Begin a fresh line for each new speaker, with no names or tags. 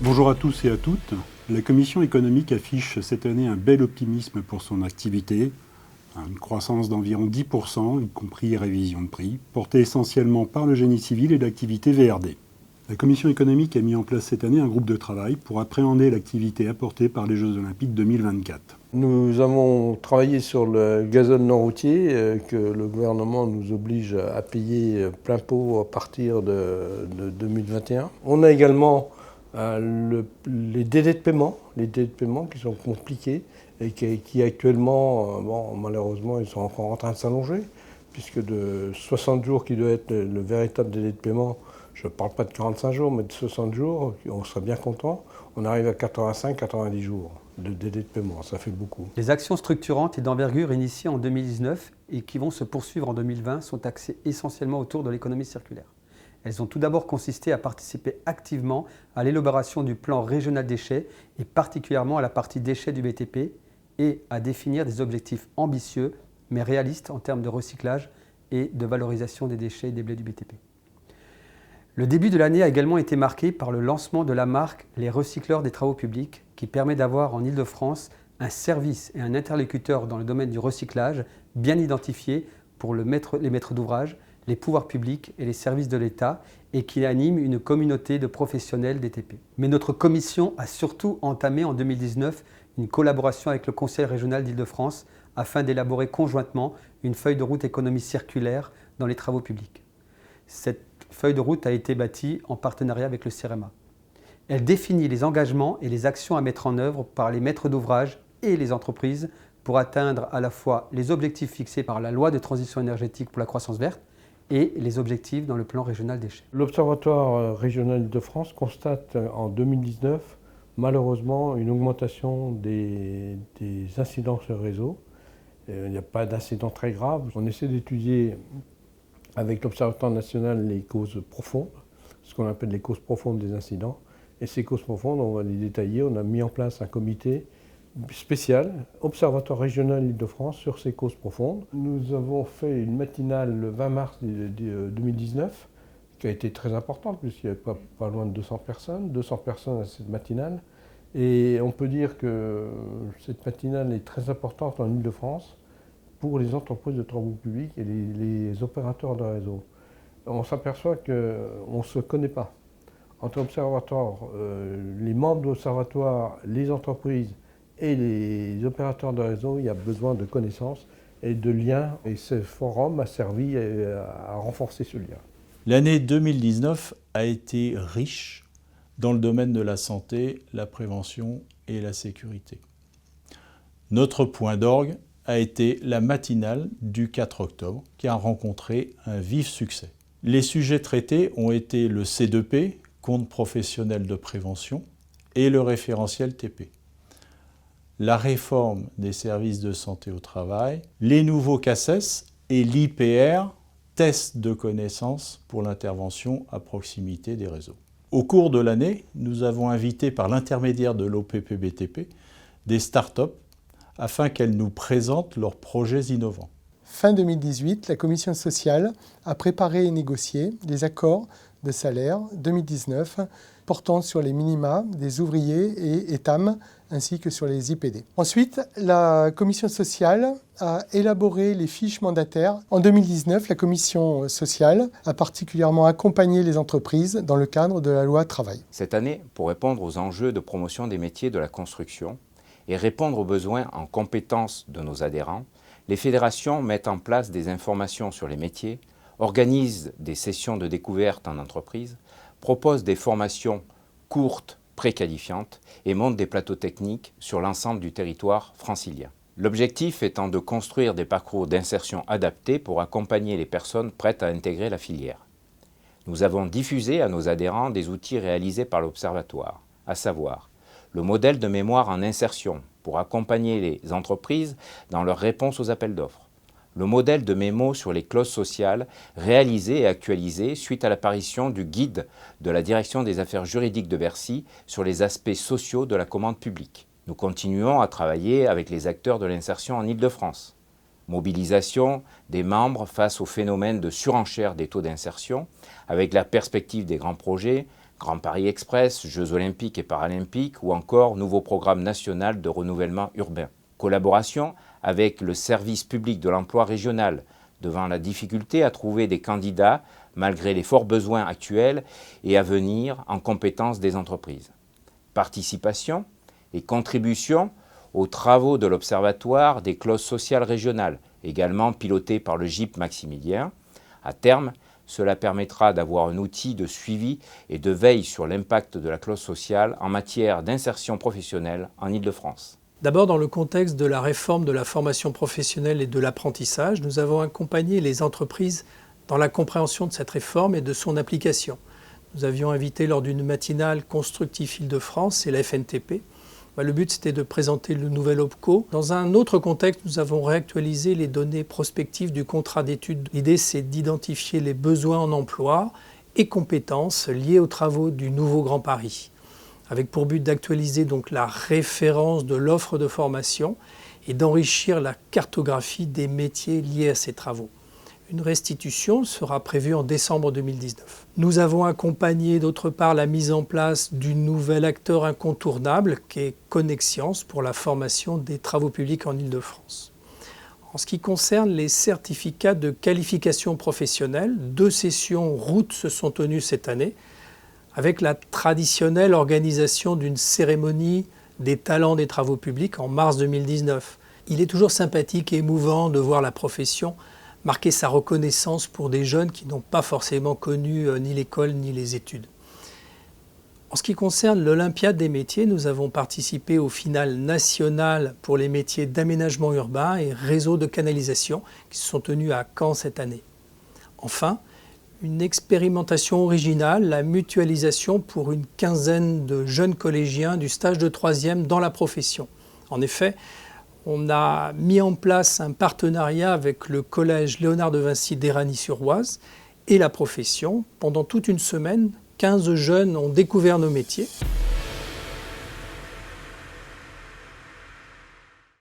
Bonjour à tous et à toutes. La Commission économique affiche cette année un bel optimisme pour son activité, une croissance d'environ 10%, y compris révision de prix, portée essentiellement par le génie civil et l'activité VRD. La Commission économique a mis en place cette année un groupe de travail pour appréhender l'activité apportée par les Jeux Olympiques 2024.
Nous avons travaillé sur le gazole non routier que le gouvernement nous oblige à payer plein pot à partir de 2021. On a également les délais de paiement qui sont compliqués et qui actuellement, malheureusement, ils sont encore en train de s'allonger, puisque de 60 jours qui doit être le véritable délai de paiement, je ne parle pas de 45 jours, mais de 60 jours, on serait bien content, on arrive à 85-90 jours de délai de paiement, ça fait beaucoup.
Les actions structurantes et d'envergure initiées en 2019 et qui vont se poursuivre en 2020 sont axées essentiellement autour de l'économie circulaire. Elles ont tout d'abord consisté à participer activement à l'élaboration du plan régional déchets et particulièrement à la partie déchets du BTP et à définir des objectifs ambitieux mais réalistes en termes de recyclage et de valorisation des déchets et des blés du BTP. Le début de l'année a également été marqué par le lancement de la marque Les Recycleurs des Travaux Publics qui permet d'avoir en Île-de-France un service et un interlocuteur dans le domaine du recyclage bien identifié pour les maîtres d'ouvrage, les pouvoirs publics et les services de l'État et qui anime une communauté de professionnels DTP. Mais notre commission a surtout entamé en 2019 une collaboration avec le Conseil régional d'Île-de-France afin d'élaborer conjointement une feuille de route économie circulaire dans les travaux publics. Cette feuille de route a été bâtie en partenariat avec le CEREMA. Elle définit les engagements et les actions à mettre en œuvre par les maîtres d'ouvrage et les entreprises pour atteindre à la fois les objectifs fixés par la loi de transition énergétique pour la croissance verte et les objectifs dans le plan régional déchets.
L'Observatoire régional de France constate en 2019 malheureusement une augmentation des incidents sur le réseau. Il n'y a pas d'incidents très graves. On essaie d'étudier avec l'Observatoire national les causes profondes, ce qu'on appelle les causes profondes des incidents. Et ces causes profondes, on va les détailler. On a mis en place un comité spécial, Observatoire régional Île-de-France, sur ces causes profondes. Nous avons fait une matinale le 20 mars 2019, qui a été très importante, puisqu'il y avait pas loin de 200 personnes à cette matinale. Et on peut dire que cette matinale est très importante en Île-de-France pour les entreprises de travaux publics et les opérateurs de réseau. On s'aperçoit qu'on ne se connaît pas. Entre l'observatoire, les membres de l'observatoire, les entreprises et les opérateurs de réseau, il y a besoin de connaissances et de liens. Et ce forum a servi à renforcer ce lien.
L'année 2019 a été riche dans le domaine de la santé, la prévention et la sécurité. Notre point d'orgue a été la matinale du 4 octobre, qui a rencontré un vif succès. Les sujets traités ont été le C2P, compte professionnel de prévention, et le référentiel TP. La réforme des services de santé au travail, les nouveaux CACES et l'IPR, test de connaissances pour l'intervention à proximité des réseaux. Au cours de l'année, nous avons invité par l'intermédiaire de l'OPP-BTP des startups afin qu'elles nous présentent leurs projets innovants.
Fin 2018, la Commission sociale a préparé et négocié les accords de salaire 2019 portant sur les minima des ouvriers et ETAM ainsi que sur les IPD. Ensuite, la Commission sociale a élaboré les fiches mandataires. En 2019, la Commission sociale a particulièrement accompagné les entreprises dans le cadre de la loi travail.
Cette année, pour répondre aux enjeux de promotion des métiers de la construction et répondre aux besoins en compétences de nos adhérents, les fédérations mettent en place des informations sur les métiers, organisent des sessions de découverte en entreprise, proposent des formations courtes, préqualifiantes et montent des plateaux techniques sur l'ensemble du territoire francilien. L'objectif étant de construire des parcours d'insertion adaptés pour accompagner les personnes prêtes à intégrer la filière. Nous avons diffusé à nos adhérents des outils réalisés par l'Observatoire, à savoir le modèle de mémoire en insertion pour accompagner les entreprises dans leur réponse aux appels d'offres, le modèle de mémo sur les clauses sociales réalisé et actualisé suite à l'apparition du guide de la Direction des affaires juridiques de Bercy sur les aspects sociaux de la commande publique. Nous continuons à travailler avec les acteurs de l'insertion en Île-de-France. Mobilisation des membres face au phénomène de surenchère des taux d'insertion, avec la perspective des grands projets, Grand Paris Express, Jeux olympiques et paralympiques ou encore nouveau programme national de renouvellement urbain. Collaboration avec le service public de l'emploi régional, devant la difficulté à trouver des candidats malgré les forts besoins actuels et à venir en compétences des entreprises. Participation et contribution aux travaux de l'Observatoire des clauses sociales régionales, également piloté par le GIP Maximilien. À terme, cela permettra d'avoir un outil de suivi et de veille sur l'impact de la clause sociale en matière d'insertion professionnelle en Île-de-France.
D'abord, dans le contexte de la réforme de la formation professionnelle et de l'apprentissage, nous avons accompagné les entreprises dans la compréhension de cette réforme et de son application. Nous avions invité lors d'une matinale Constructif Île-de-France et la FNTP. Le but, c'était de présenter le nouvel OPCO. Dans un autre contexte, nous avons réactualisé les données prospectives du contrat d'études. L'idée, c'est d'identifier les besoins en emploi et compétences liés aux travaux du nouveau Grand Paris, avec pour but d'actualiser donc la référence de l'offre de formation et d'enrichir la cartographie des métiers liés à ces travaux. Une restitution sera prévue en décembre 2019. Nous avons accompagné d'autre part la mise en place du nouvel acteur incontournable qui est Connexiance pour la formation des travaux publics en Île-de-France. En ce qui concerne les certificats de qualification professionnelle, 2 sessions route se sont tenues cette année avec la traditionnelle organisation d'une cérémonie des talents des travaux publics en mars 2019. Il est toujours sympathique et émouvant de voir la profession marquer sa reconnaissance pour des jeunes qui n'ont pas forcément connu ni l'école ni les études. En ce qui concerne l'Olympiade des métiers, nous avons participé au final national pour les métiers d'aménagement urbain et réseau de canalisation qui se sont tenus à Caen cette année. Enfin, une expérimentation originale, la mutualisation pour une quinzaine de jeunes collégiens du stage de 3e dans la profession. En effet, on a mis en place un partenariat avec le collège Léonard de Vinci d'Éragny-sur-Oise et la profession. Pendant toute une semaine, 15 jeunes ont découvert nos métiers.